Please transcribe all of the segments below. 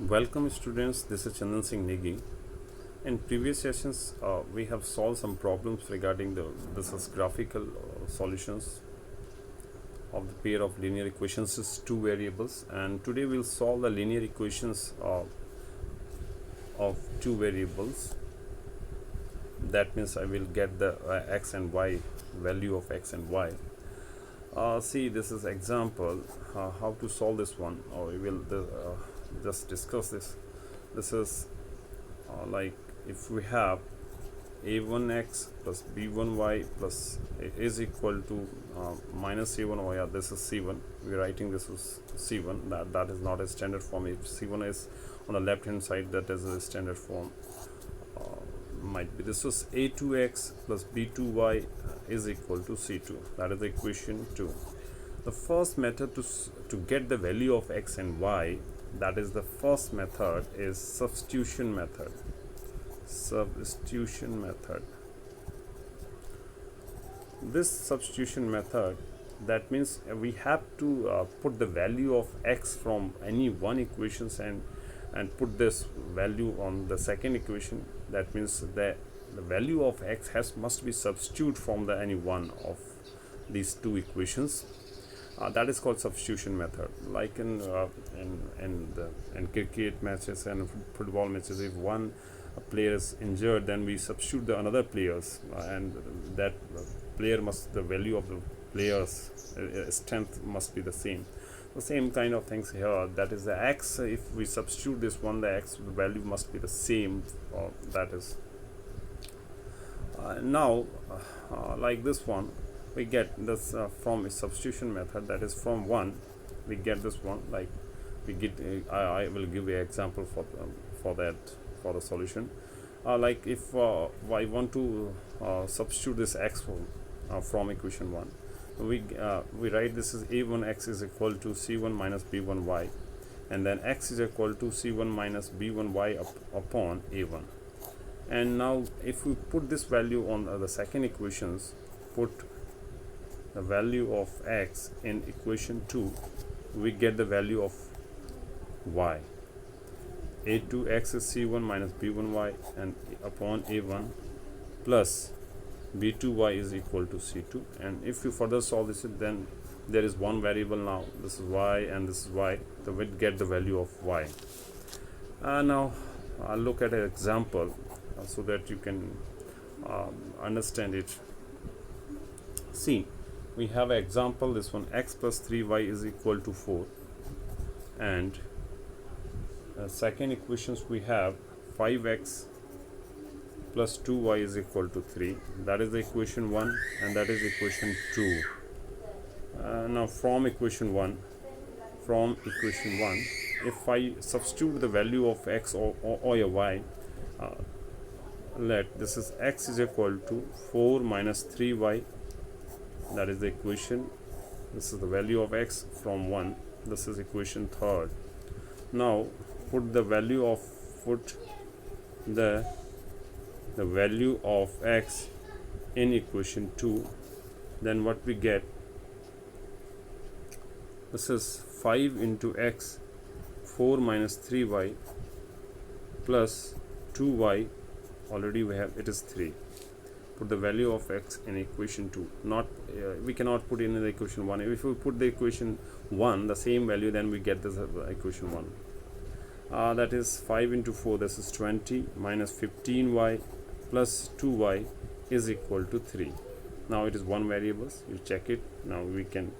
Welcome students, this is Chandan Singh Negi. In previous sessions, we have solved some problems regarding this is graphical solutions of the pair of linear equations is two variables, and today we'll solve the linear equations of two variables. That means I will get the x and y value of x and y. See, this is example how to solve this one, or we will just discuss this. This is like if we have a1x plus b1y plus is equal to minus c1y. Yeah, this is c1. We're writing this is c1. That is not a standard form. If c1 is on the left hand side, that is a standard form. Might be this is a2x plus b2y is equal to c2. That is equation 2. The first method to get the value of x and y, that is the first method, is substitution method. Substitution method. This substitution method, that means we have to put the value of x from any one equations and put this value on the second equation. That means that the value of x must be substituted from the any one of these two equations. That is called substitution method. Like in cricket matches and football matches, if one player is injured, then we substitute the another players, and that player must, the value of the player's strength must be the same. The same kind of things here. That is the x. If we substitute this one, the x value must be the same. That is now like this one. We get this from a substitution method, that is from 1 we get this one. Like we get I will give an example for the solution. Like if I want to substitute this x from equation 1, we write this is a1x is equal to c1 minus b1y, and then x is equal to c1 minus b1y upon a1. And now if we put this value on the second equations, put the value of x in equation 2, we get the value of y. a2x is c1 minus b1y and upon a1 plus b2y is equal to c2. And if you further solve this, then there is one variable now, this is y and this is y, so we get the value of y. Now I'll look at an example so that you can understand it. See, we have an example, this one, x plus 3y is equal to 4, and second equations we have 5x plus 2y is equal to 3. That is the equation 1, and that is equation 2. Now from equation 1, if I substitute the value of x or y, let this is x is equal to 4 minus 3y. That is the equation. This is the value of x from 1. This is equation 3rd. Now put the value of the value of x in equation 2. Then what we get? This is 5 into x, 4 minus 3y plus 2y. Already we have, it is 3. Put the value of x in equation 2. Not we cannot put in the equation 1. If we put the equation 1 the same value, then we get this equation 1. That is 5 into 4, this is 20, minus 15y plus 2y is equal to 3. Now it is one variable, you check it. Now we can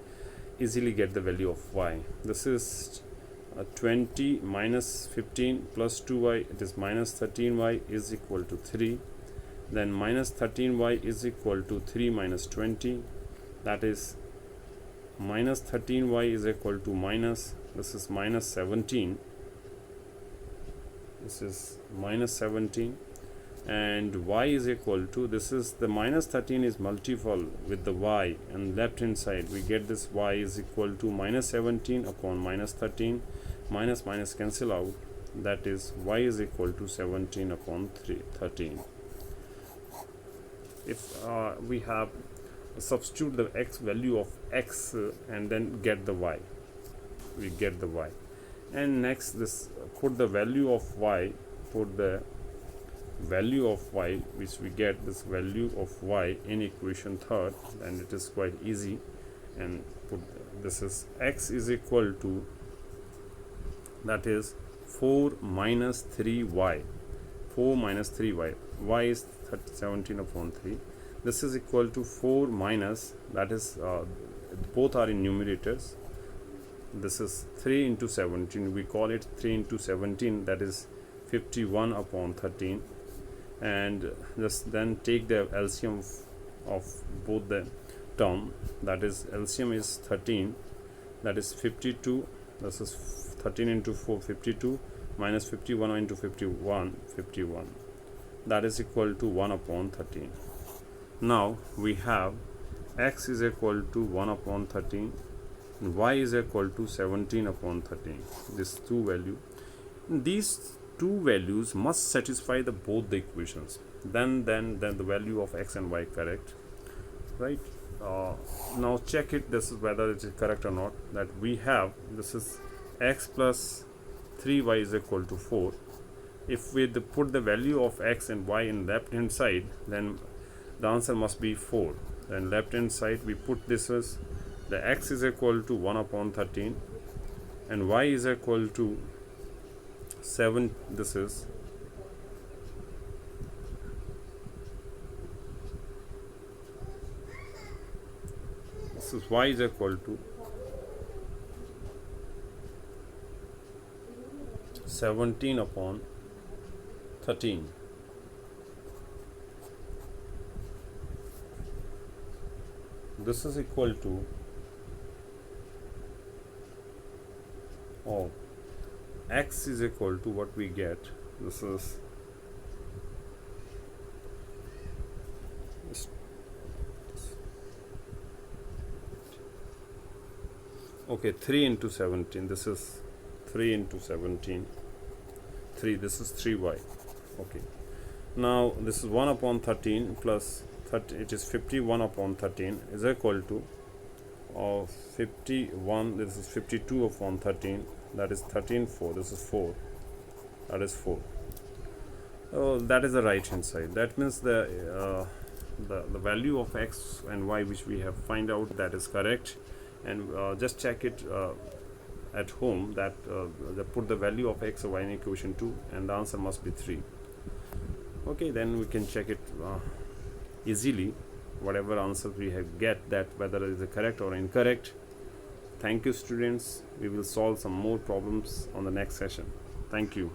easily get the value of y. This is 20 minus 15 plus 2y, it is minus 13y is equal to 3. Then minus 13y is equal to 3 minus 20, that is minus 13y is equal to minus, this is minus 17, this is minus 17, and y is equal to, this is the minus 13 is multiple with the y, and left hand side we get this y is equal to minus 17 upon minus 13, minus minus cancel out, that is y is equal to 17 upon 13. If we have substitute the x value of x and then get the y, we get the y. And next, this put the value of y, put the value of y, which we get this value of y in equation third, and it is quite easy. And put this is x is equal to, that is 4 minus 3y, 4 minus 3y, y is 17 upon 3. This is equal to 4 minus, that is both are in numerators. This is 3 into 17, we call it 3 into 17, that is 51 upon 13. And just then take the LCM of both the term, that is LCM is 13, that is 52, this is 13 into 4, 52, minus 51 into 51, 51, that is equal to 1 upon 13. Now we have x is equal to 1 upon 13 and y is equal to 17 upon 13. These two values, these two values must satisfy the both the equations, then the value of x and y correct, right? Now check it, this is whether it is correct or not. That we have, this is x plus 3y is equal to 4. If we put the value of x and y in left hand side, then the answer must be 4. Then left hand side we put this as the x is equal to 1 upon 13 and y is equal to 7. This is y is equal to 17 upon 13. This is equal to x is equal to what we get. This is okay, 3 into 17. This is 3 into 17. 3. This is 3y. Okay. Now this is 1 upon 13 plus 30. It is 51 upon 13 is equal to 51. This is 52 upon 13. That is 13 4. This is 4. That is 4. That is the right hand side. That means the value of x and y which we have find out, that is correct. And just check it at home, that put the value of x or y in equation 2 and the answer must be 3. Okay, then we can check it easily, whatever answer we have get, that whether it is correct or incorrect. Thank you students, we will solve some more problems on the next session. Thank you.